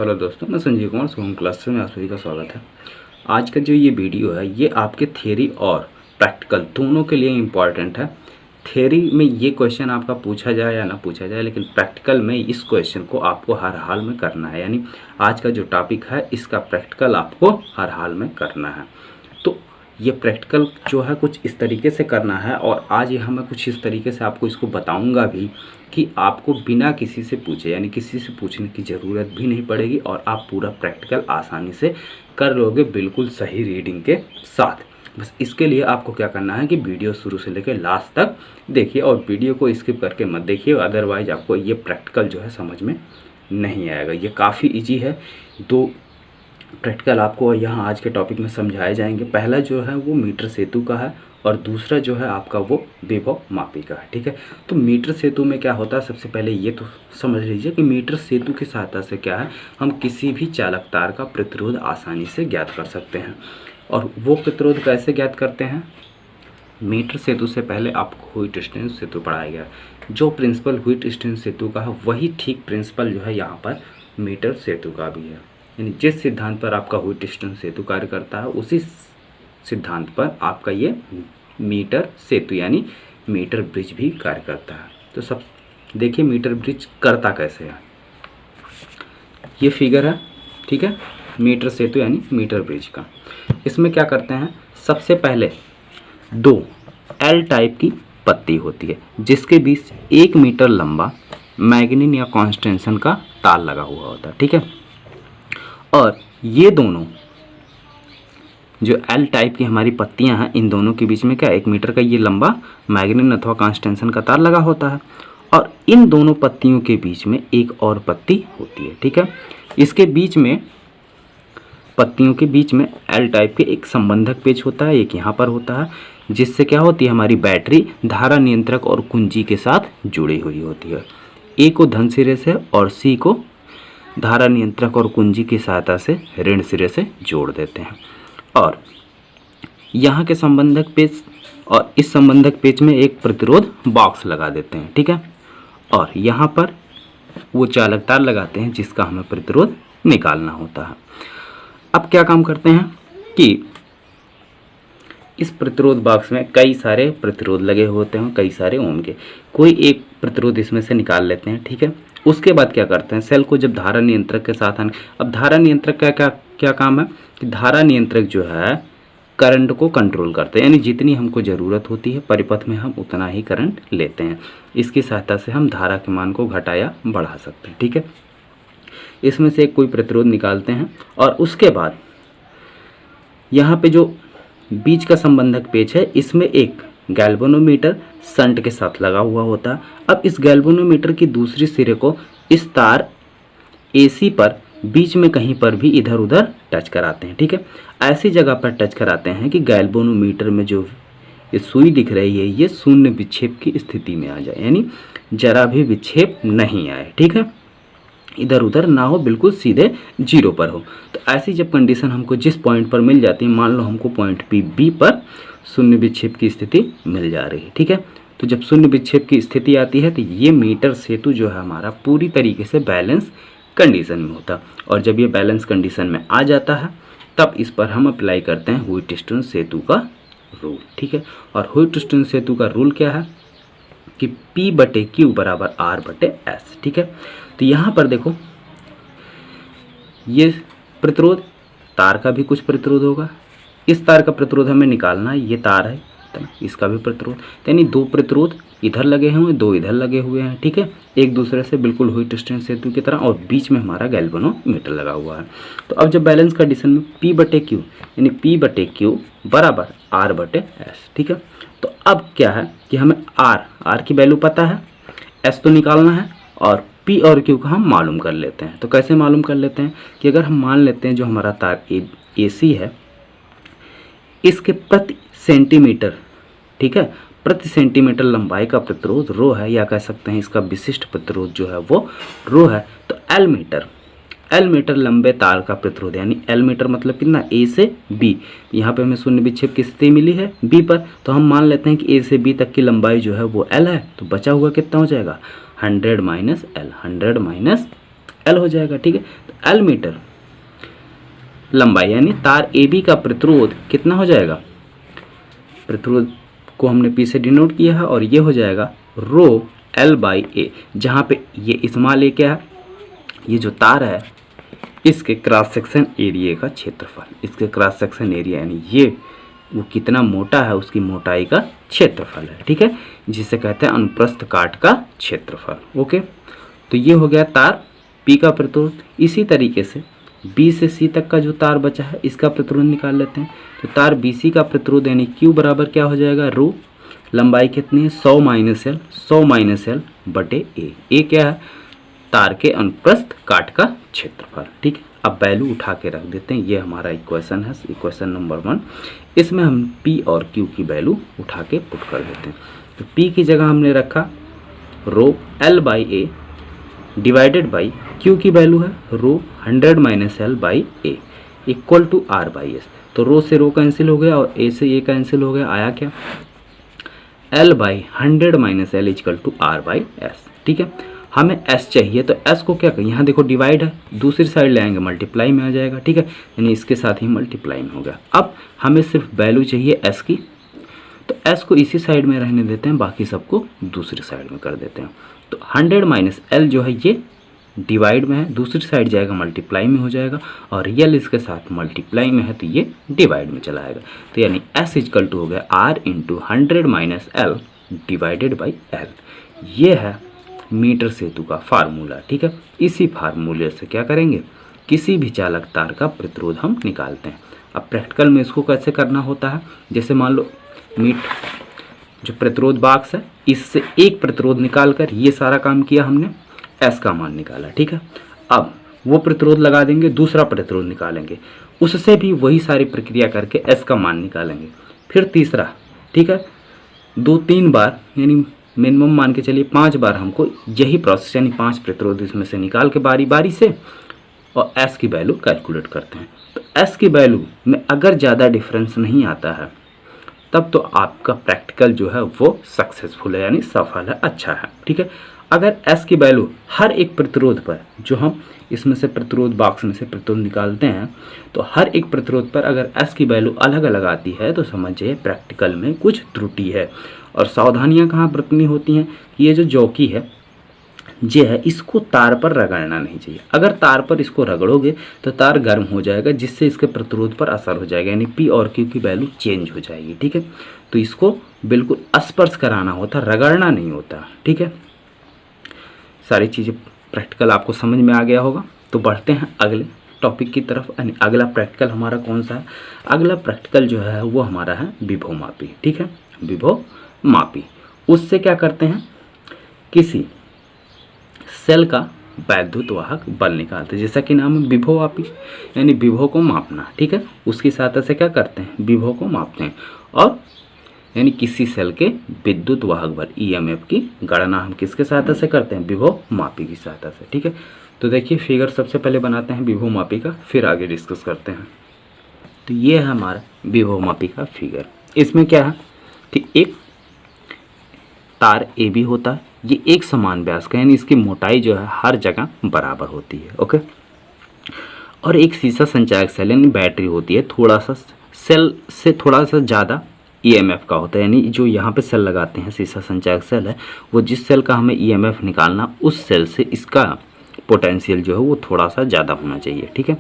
Hello दोस्तों, मैं संजीव कुमार सोहम class में आप सभी का स्वागत है। आज का जो ये वीडियो है ये आपके थ्योरी और प्रैक्टिकल दोनों के लिए इम्पॉर्टेंट है। थ्योरी में ये क्वेश्चन आपका पूछा जाए या ना पूछा जाए, लेकिन प्रैक्टिकल में इस क्वेश्चन को आपको हर हाल में करना है। यानी आज का जो टॉपिक है इसका प्रैक्टिकल आपको हर हाल में करना है। तो ये प्रैक्टिकल जो है कुछ इस तरीके से करना है, और आज यहाँ मैं कुछ इस तरीके से आपको इसको बताऊंगा भी कि आपको बिना किसी से पूछे, यानी किसी से पूछने की ज़रूरत भी नहीं पड़ेगी, और आप पूरा प्रैक्टिकल आसानी से कर लोगे बिल्कुल सही रीडिंग के साथ। बस इसके लिए आपको क्या करना है कि वीडियो शुरू से लेकर लास्ट तक देखिए, और वीडियो को स्किप करके मत देखिए, अदरवाइज आपको ये प्रैक्टिकल जो है समझ में नहीं आएगा। ये काफ़ी ईजी है। दो प्रैक्टिकल आपको यहाँ आज के टॉपिक में समझाए जाएंगे। पहला जो है वो मीटर सेतु का है, और दूसरा जो है आपका वो विभव मापी का है। ठीक है, तो मीटर सेतु में क्या होता है, सबसे पहले ये तो समझ लीजिए कि मीटर सेतु की सहायता से क्या है, हम किसी भी चालक तार का प्रतिरोध आसानी से ज्ञात कर सकते हैं। और वो प्रतिरोध कैसे ज्ञात करते हैं, मीटर सेतु से पहले आपको ह्वीट स्टीर्न सेतु पढ़ाया गया। जो प्रिंसिपल ह्वीट स्टीर्न सेतु का है वही ठीक प्रिंसिपल जो है यहाँ पर मीटर सेतु का भी है। यानी जिस सिद्धांत पर आपका ह्वीट स्टीर्न सेतु कार्य करता है उसी सिद्धांत पर आपका ये मीटर सेतु यानी मीटर ब्रिज भी कार्य करता है। तो सब देखिए मीटर ब्रिज करता कैसे है, ये फिगर है। ठीक है, मीटर सेतु यानी मीटर ब्रिज का। इसमें क्या करते हैं, सबसे पहले दो एल टाइप की पत्ती होती है जिसके बीच 1 मीटर लंबा मैग्नीन या कॉन्स्टेंशन का तार लगा हुआ होता है। ठीक है, और ये दोनों जो एल टाइप की हमारी पत्तियां हैं, इन दोनों के बीच में क्या 1 मीटर का ये लंबा मैग्नीन अथवा कॉन्स्टेंशन का तार लगा होता है, और इन दोनों पत्तियों के बीच में एक और पत्ती होती है। ठीक है, इसके बीच में पत्तियों के बीच में एल टाइप के एक संबंधक पेच होता है, एक यहाँ पर होता है, जिससे क्या होती है हमारी बैटरी धारा नियंत्रक और कुंजी के साथ जुड़ी हुई होती है। ए को धन सिरे से और सी को धारा नियंत्रक और कुंजी की सहायता से ऋण सिरे से जोड़ देते हैं। और यहाँ के संबंधक पेच और इस संबंधक पेच में एक प्रतिरोध बॉक्स लगा देते हैं। ठीक है, और यहाँ पर वो चालक तार लगाते हैं जिसका हमें प्रतिरोध निकालना होता है। अब क्या काम करते हैं कि इस प्रतिरोध बॉक्स में कई सारे प्रतिरोध लगे होते हैं, कई सारे ओम के, कोई एक प्रतिरोध इसमें से निकाल लेते हैं। ठीक है, उसके बाद क्या करते हैं, सेल को जब धारा नियंत्रक के साथ आने, अब धारा नियंत्रक का क्या काम है कि धारा नियंत्रक जो है करंट को कंट्रोल करते हैं, यानी जितनी हमको ज़रूरत होती है परिपथ में हम उतना ही करंट लेते हैं। इसकी सहायता से हम धारा के मान को घटा या बढ़ा सकते हैं। ठीक है, इसमें से कोई प्रतिरोध निकालते हैं, और उसके बाद यहाँ पे जो बीच का संबंधक पेच है इसमें एक गैल्वेनोमीटर शंट के साथ लगा हुआ होता है। अब इस गैल्वेनोमीटर की दूसरी सिरे को इस तार एसी पर बीच में कहीं पर भी इधर उधर टच कराते हैं। ठीक है, ऐसी जगह पर टच कराते हैं कि गैल्वेनोमीटर में जो ये सुई दिख रही है ये शून्य विक्षेप की स्थिति में आ जाए, यानी जरा भी विक्षेप नहीं आए। ठीक है, इधर उधर ना हो, बिल्कुल सीधे जीरो पर हो। तो ऐसी जब कंडीशन हमको जिस पॉइंट पर मिल जाती है, मान लो हमको पॉइंट बी पर शून्य विक्षेप की स्थिति मिल जा रही है। ठीक है, तो जब शून्य विक्षेप की स्थिति आती है तो ये मीटर सेतु जो है हमारा पूरी तरीके से बैलेंस कंडीशन में होता है, और जब ये बैलेंस कंडीशन में आ जाता है तब इस पर हम अप्लाई करते हैं ह्वीट स्टीर्न सेतु का रूल। ठीक है, और ह्वीट स्टीर्न सेतु का रूल क्या है कि P/Q बराबर R/S। ठीक है, तो यहाँ पर देखो ये प्रतिरोध, तार का भी कुछ प्रतिरोध होगा, इस तार का प्रतिरोध हमें निकालना है, ये तार है तो इसका भी प्रतिरोध, यानी दो प्रतिरोध इधर लगे हुए हैं, दो इधर लगे हुए हैं। ठीक है, एक दूसरे से बिल्कुल ह्वीट स्टीर्न सेतु की तरह, और बीच में हमारा गैल्वेनोमीटर लगा हुआ है। तो अब जब बैलेंस कंडीशन में P/Q यानी P/Q बराबर R/S। ठीक है, तो अब क्या है कि हमें R की वैल्यू पता है, S तो निकालना है, और P और Q का हम मालूम कर लेते हैं। तो कैसे मालूम कर लेते हैं कि अगर हम मान लेते हैं जो हमारा तार AC है इसके प्रति सेंटीमीटर, ठीक है, प्रति सेंटीमीटर लंबाई का प्रतिरोध रो है, या कह सकते हैं इसका विशिष्ट प्रतिरोध जो है वो रो है। तो एल मीटर लंबे तार का प्रतिरोध, यानी एल मीटर मतलब कितना, ए से बी, यहाँ पे हमें शून्य विक्षेप की स्थिति मिली है बी पर, तो हम मान लेते हैं कि ए से बी तक की लंबाई जो है वो एल है, तो बचा हुआ कितना हो जाएगा 100 - L, 100 - L हो जाएगा, ठीक है। तो L मीटर लंबाई यानी तार AB का प्रतिरोध कितना हो जाएगा, प्रतिरोध को हमने P से डिनोट किया है और ये हो जाएगा रो L/A, जहाँ पे ये स्मॉल a क्या है, ये जो तार है इसके क्रॉस सेक्शन एरिया का क्षेत्रफल, इसके क्रॉस सेक्शन एरिया यानी ये वो कितना मोटा है उसकी मोटाई का क्षेत्रफल है, ठीक है, जिसे कहते हैं अनुप्रस्थ काट का क्षेत्रफल। ओके, तो ये हो गया तार P का प्रतिरोध। इसी तरीके से B से C तक का जो तार बचा है इसका प्रतिरोध निकाल लेते हैं। तो तार BC का प्रतिरोध यानी Q बराबर क्या हो जाएगा, रो लंबाई कितनी है 100 माइनस L बटे A क्या है, तार के अनुप्रस्थ काट का क्षेत्रफल, ठीक है। अब वैल्यू उठा के रख देते हैं, ये हमारा इक्वेशन है, इक्वेशन नंबर 1। इसमें हम P और Q की वैल्यू उठा के पुट कर देते हैं। तो P की जगह हमने रखा रो L/A डिवाइडेड बाई Q की वैल्यू है रो 100 minus L/A equal to R/S। तो रो से रो कैंसिल हो गया और A से A कैंसिल हो गया, आया क्या, L/100 minus L equal to R/S, ठीक है। हमें S चाहिए तो S को क्या करें, यहाँ देखो डिवाइड है, दूसरी साइड ले आएंगे मल्टीप्लाई में आ जाएगा, ठीक है, यानी इसके साथ ही मल्टीप्लाई में हो गया। अब हमें सिर्फ वैल्यू चाहिए S की, तो S को इसी साइड में रहने देते हैं, बाकी सबको दूसरी साइड में कर देते हैं। तो 100 माइनस L जो है ये डिवाइड में है, दूसरी साइड जाएगा मल्टीप्लाई में हो जाएगा, और रियल इसके साथ मल्टीप्लाई में है तो ये डिवाइड में चला आएगा। तो यानी S इक्वल टू हो गया R into 100 minus L divided by L। ये है मीटर सेतु का फार्मूला, ठीक है। इसी फार्मूले से क्या करेंगे, किसी भी चालक तार का प्रतिरोध हम निकालते हैं। अब प्रैक्टिकल में इसको कैसे करना होता है, जैसे मान लो जो प्रतिरोध बॉक्स है इससे एक प्रतिरोध निकाल कर ये सारा काम किया हमने, S का मान निकाला, ठीक है। अब वो प्रतिरोध लगा देंगे, दूसरा प्रतिरोध निकालेंगे, उससे भी वही सारी प्रक्रिया करके S का मान निकालेंगे, फिर तीसरा, ठीक है। 2-3 बार यानी मिनिमम मान के चलिए 5 बार हमको यही प्रोसेस यानी 5 प्रतिरोध इसमें से निकाल के बारी बारी से और S की वैल्यू कैलकुलेट करते हैं। तो S की वैल्यू में अगर ज़्यादा डिफरेंस नहीं आता है तब तो आपका प्रैक्टिकल जो है वो सक्सेसफुल है यानी सफल है, अच्छा है, ठीक है। अगर S की वैल्यू हर एक प्रतिरोध पर, जो हम इसमें से प्रतिरोध बॉक्स में से प्रतिरोध निकालते हैं, तो हर एक प्रतिरोध पर अगर S की वैल्यू अलग अलग आती है तो समझिए प्रैक्टिकल में कुछ त्रुटि है। और सावधानियां कहाँ बरतनी होती हैं कि ये जो जॉकी है ये है, इसको तार पर रगड़ना नहीं चाहिए। अगर तार पर इसको रगड़ोगे तो तार गर्म हो जाएगा, जिससे इसके प्रतिरोध पर असर हो जाएगा, यानी P और Q की वैल्यू चेंज हो जाएगी, ठीक है। तो इसको बिल्कुल स्पर्श कराना होता, रगड़ना नहीं होता, ठीक है। सारी चीज़ें प्रैक्टिकल आपको समझ में आ गया होगा। तो बढ़ते हैं अगले टॉपिक की तरफ। यानी अगला प्रैक्टिकल हमारा कौन सा है, अगला प्रैक्टिकल जो है वो हमारा है विभव मापी, ठीक है, विभव मापी। उससे क्या करते हैं, किसी सेल का वैद्युत वाहक बल निकालते हैं, जैसा कि नाम है विभव मापी, यानी विभव को मापना, ठीक है। उसकी सहायता से क्या करते हैं, विभव को मापते हैं, और यानी किसी सेल के विद्युत वाहक बल EMF की गणना हम किसके सहायता से करते हैं, विभव मापी की सहायता से, ठीक है। तो देखिए फिगर सबसे पहले बनाते हैं विभव मापी का, फिर आगे डिस्कस करते हैं। तो ये है हमारा विभव मापी का फिगर। इसमें क्या है कि एक तार AB होता है, ये एक समान व्यास का, यानी इसकी मोटाई जो है हर जगह बराबर होती है, ओके। और एक सीसा संचायक सेल यानी बैटरी होती है, थोड़ा सा सेल से थोड़ा सा ज़्यादा EMF का होता है, यानी जो यहाँ पे सेल लगाते हैं सीसा संचायक सेल है, वो जिस सेल का हमें EMF निकालना, उस सेल से इसका पोटेंशियल जो है वो थोड़ा सा ज़्यादा होना चाहिए, ठीक है।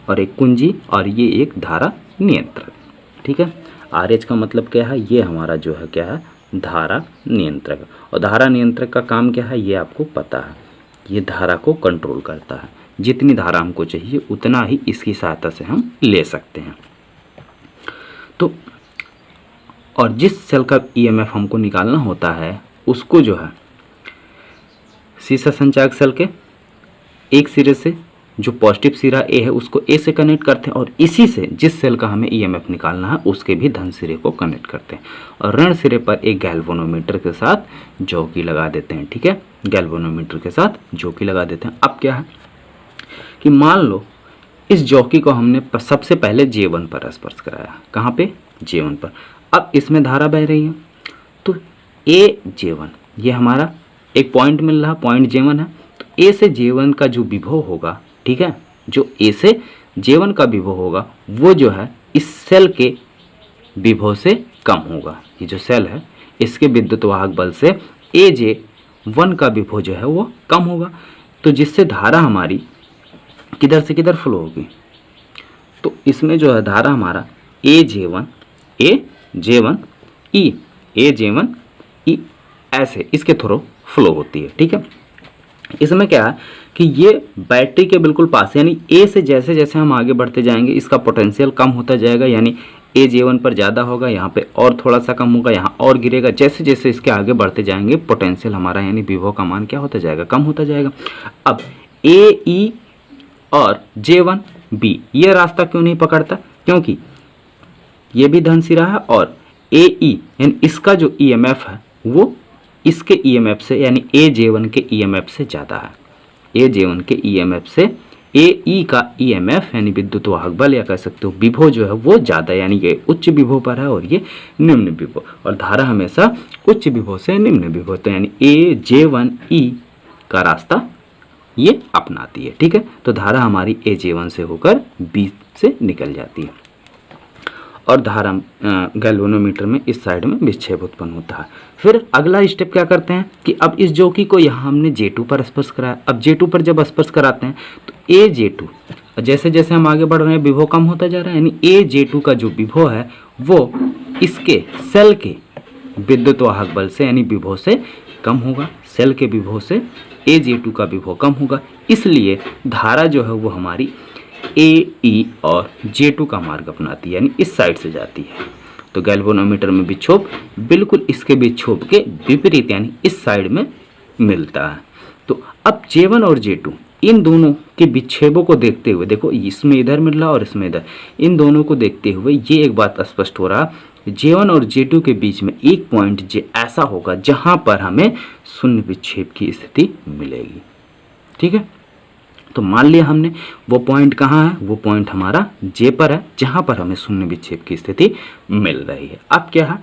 और एक कुंजी, और ये एक धारा नियंत्रक, ठीक है। RH का मतलब क्या है, ये हमारा जो है क्या है, धारा नियंत्रक। और धारा नियंत्रक का काम क्या है ये आपको पता है, ये धारा को कंट्रोल करता है, जितनी धारा हमको चाहिए उतना ही इसकी सहायता से हम ले सकते हैं। तो और जिस सेल का EMF हमको निकालना होता है उसको जो है सीसा संचायक सेल के एक सिरे से, जो पॉजिटिव सिरा A है उसको A से कनेक्ट करते हैं, और इसी से जिस सेल का हमें EMF निकालना है उसके भी धन सिरे को कनेक्ट करते हैं, और ऋण सिरे पर एक गैल्वेनोमीटर के साथ जॉकी लगा देते हैं, ठीक है। गैल्वेनोमीटर के साथ जॉकी लगा देते हैं। अब क्या है कि मान लो इस जॉकी को हमने सबसे पहले J1 पर स्पर्श कराया, कहाँ पे, J1 पर। अब इसमें धारा बह रही है, तो AJ1 ये हमारा एक पॉइंट मिल रहा, पॉइंट J1 है, तो ए से J1 का जो विभव होगा, ठीक है, जो ए से J1 का विभव होगा वो जो है इस सेल के विभव से कम होगा। ये जो सेल है इसके विद्युत वाहक बल से AJ1 का विभव जो है वो कम होगा, तो जिससे धारा हमारी किधर से किधर फ्लो होगी, तो इसमें जो है धारा हमारा AJ1 E ऐसे इसके थ्रू फ्लो होती है, ठीक है। इसमें क्या है कि ये बैटरी के बिल्कुल पास, यानी ए से जैसे जैसे हम आगे बढ़ते जाएंगे इसका पोटेंशियल कम होता जाएगा, यानी AJ1 पर ज़्यादा होगा, यहाँ पे और थोड़ा सा कम होगा, यहाँ और गिरेगा। जैसे जैसे इसके आगे बढ़ते जाएंगे पोटेंशियल हमारा यानी विभव का मान क्या होता जाएगा, कम होता जाएगा। अब AE और J1B ये रास्ता क्यों नहीं पकड़ता, क्योंकि ये भी धन सिरा है और AE यानी इसका जो EMF है वो इसके EMF से यानी AJ1 के EMF से ज़्यादा है। AJ1 के EMF से AE का EMF यानी विद्युत वाहक बल या कह सकते हो विभव जो है वो ज़्यादा, यानी ये उच्च विभव पर है और ये निम्न विभव, और धारा हमेशा उच्च विभव से निम्न विभव, तो यानी AJ1E का रास्ता ये अपनाती है, ठीक है। तो धारा हमारी AJ1 से होकर B से निकल जाती है और धारा गैल्वेनोमीटर में इस साइड में विक्षेप उत्पन्न होता है। फिर अगला स्टेप क्या करते हैं कि अब इस जोकी को यहाँ हमने J2 पर स्पर्श कराया। अब J2 पर जब स्पर्श कराते हैं तो AJ2 जैसे जैसे हम आगे बढ़ रहे हैं विभव कम होता जा रहा है, यानी AJ2 का जो विभव है वो इसके सेल के विद्युत वाहक बल से यानी विभव से कम होगा। सेल के विभव से AJ2 का विभव कम होगा, इसलिए धारा जो है वो हमारी AE और J2 का मार्ग अपनाती है, यानी इस साइड से जाती है। तो गैल्वेनोमीटर में विक्षोभ बिल्कुल इसके विक्षोभ के विपरीत यानी इस साइड में मिलता है। तो अब J1 और J2 इन दोनों के विक्षेपों को देखते हुए, देखो इसमें इधर मिल रहा और इसमें इधर, इन दोनों को देखते हुए ये एक बात स्पष्ट हो रहा, J1 और J2 के बीच में एक पॉइंट J ऐसा होगा जहां पर हमें शून्य विक्षेप की स्थिति मिलेगी, ठीक है। तो मान लिया हमने वो पॉइंट कहाँ है, वो पॉइंट हमारा J पर है जहां पर हमें शून्य विक्षेप की स्थिति मिल रही है। अब क्या है,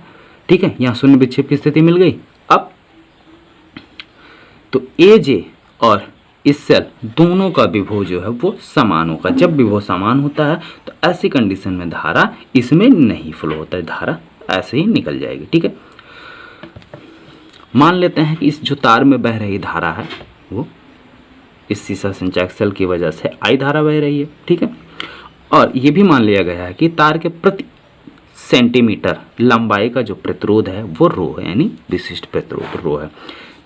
ठीक है, यहाँ शून्य विक्षेप की स्थिति मिल गई। अब तो AJ और इस सेल दोनों का विभव जो है वो समान होगा। जब विभव समान होता है तो ऐसी कंडीशन में धारा इसमें नहीं फ्लो होता है, धारा ऐसे ही निकल जाएगी, ठीक है। मान लेते हैं कि इस जो तार में बह रही धारा है वो इस सीसा संचायक सेल की वजह से I धारा बह रही है, ठीक है। और ये भी मान लिया गया है कि तार के प्रति सेंटीमीटर लंबाई का जो प्रतिरोध है वो रो है, यानी विशिष्ट प्रतिरोध रो है।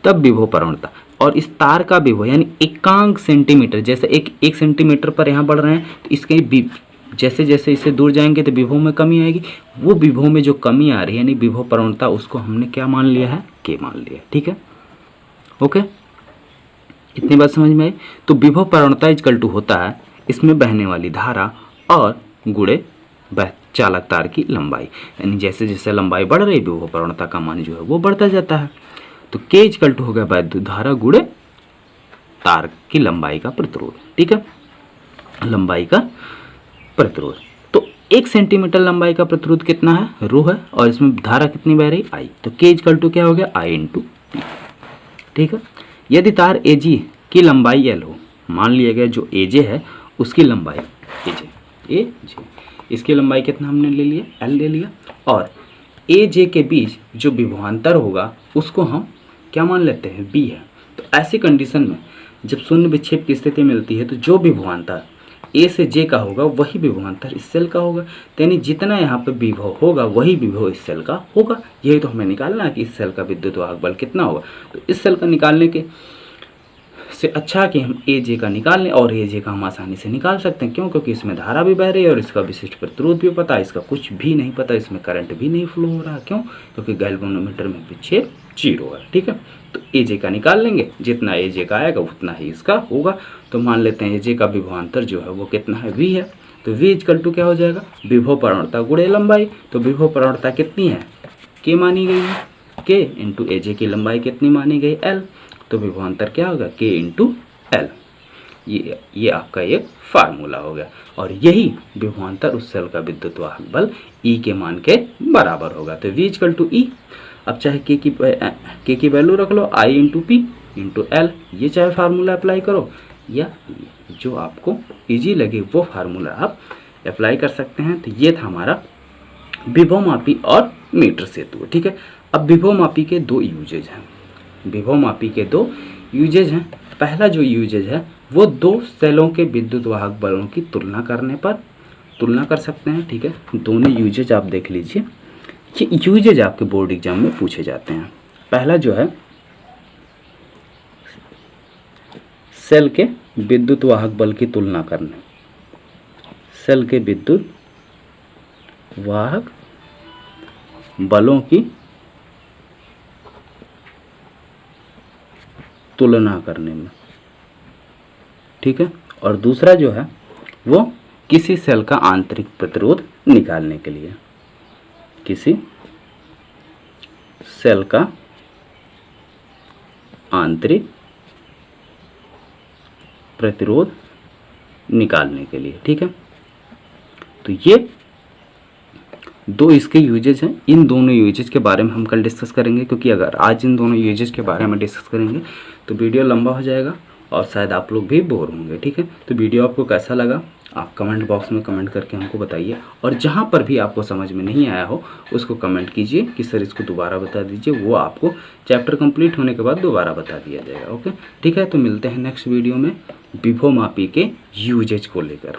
तब विभव प्रवणता और इस तार का विभव यानी एकांक सेंटीमीटर, जैसे एक सेंटीमीटर पर यहाँ बढ़ रहे हैं तो इसके जैसे जैसे इससे दूर जाएंगे तो विभव में कमी आएगी। वो विभव में जो कमी आ रही है यानी विभव प्रवणता, उसको हमने क्या मान लिया है, K मान लिया, ठीक है। ओके, इतनी बात समझ में आई। तो विभव प्रवणता इक्वल टू होता है इसमें बहने वाली धारा और गुणे चालक तार की लंबाई, यानी जैसे जैसे लंबाई बढ़ रही विभव प्रवणता का मान जो है वो बढ़ता जाता है। तो K इक्वल टू हो गया वैद्युत धारा गुणे तार की लंबाई का प्रतिरोध, ठीक है, लंबाई का प्रतिरोध। तो 1 सेंटीमीटर लंबाई का प्रतिरोध कितना है, रो है, और इसमें धारा कितनी बह रही, I। तो K इक्वल टू क्या हो गया, I इंटू P, ठीक है। यदि तार AG की लंबाई L हो, मान लिया गया जो AJ है उसकी लंबाई AJ, इसकी लंबाई कितना हमने ले लिया, L ले लिया, और AJ के बीच जो विभवांतर होगा उसको हम क्या मान लेते हैं, B है। तो ऐसी कंडीशन में जब शून्य विक्षेप की स्थिति मिलती है तो जो विभवांतर A से J का होगा वही विभवांतर इस सेल का होगा, यानी जितना यहाँ पे विभव होगा वही विभव इस सेल का होगा। यही तो हमें निकालना है कि इस सेल का विद्युत वाहक बल कितना होगा। तो इस सेल का निकालने के से अच्छा कि हम AJ का निकाल लें, और AJ का हम आसानी से निकाल सकते हैं। क्यों, क्योंकि इसमें धारा भी बह रही है और इसका विशिष्ट प्रतिरोध भी पता है, इसका कुछ भी नहीं पता, इसमें करंट भी नहीं फ्लो हो रहा। क्यों, क्योंकि गैल्वेनोमीटर में विक्षेप 0 है, ठीक है। तो AJ का निकाल लेंगे, जितना AJ का आएगा उतना ही इसका होगा। तो मान लेते हैं AJ का विभवांतर जो है वो कितना है, V है। तो V इक्वल टू क्या हो जाएगा, विभव प्रवणता गुणे लंबाई। तो विभव प्रवणता कितनी है, K मानी गई है, K इंटू AJ की लंबाई कितनी मानी गई, L। तो विभवांतर क्या होगा, K इंटू L। ये आपका एक फार्मूला हो गया, और यही विभवांतर उस सेल का विद्युत वाहक बल E के मान के बराबर होगा। तो V इक्वल टू E। अब चाहे K की वैल्यू रख लो, I into P, into L, ये चाहे फार्मूला अप्लाई करो या जो आपको इजी लगे वो फार्मूला आप अप्लाई कर सकते हैं। तो ये था हमारा विभवमापी और मीटर सेतु। ठीक है, अब विभवमापी के दो यूजेज हैं। विभवमापी के दो यूजेज हैं। पहला जो यूजेज है वो दो सेलों के विद्युत वाहक बलों की तुलना करने पर तुलना कर सकते हैं। ठीक है, दोनों यूजेज आप देख लीजिए, ये यूजेज आपके बोर्ड एग्जाम में पूछे जाते हैं। पहला जो है सेल के विद्युत वाहक बल की तुलना करने, सेल के विद्युत वाहक बलों की तुलना करने में। ठीक है, और दूसरा जो है वो किसी सेल का आंतरिक प्रतिरोध निकालने के लिए, किसी सेल का आंतरिक प्रतिरोध निकालने के लिए। ठीक है, तो ये दो इसके यूजेज हैं। इन दोनों यूजेज के बारे में हम कल डिस्कस करेंगे, क्योंकि अगर आज इन दोनों यूजेज के बारे में डिस्कस करेंगे तो वीडियो लंबा हो जाएगा और शायद आप लोग भी बोर होंगे। ठीक है, तो वीडियो आपको कैसा लगा आप कमेंट बॉक्स में कमेंट करके हमको बताइए, और जहाँ पर भी आपको समझ में नहीं आया हो उसको कमेंट कीजिए कि सर इसको दोबारा बता दीजिए, वो आपको चैप्टर कंप्लीट होने के बाद दोबारा बता दिया जाएगा। ओके, ठीक है, तो मिलते हैं नेक्स्ट वीडियो में विभवमापी के यूजेज को लेकर।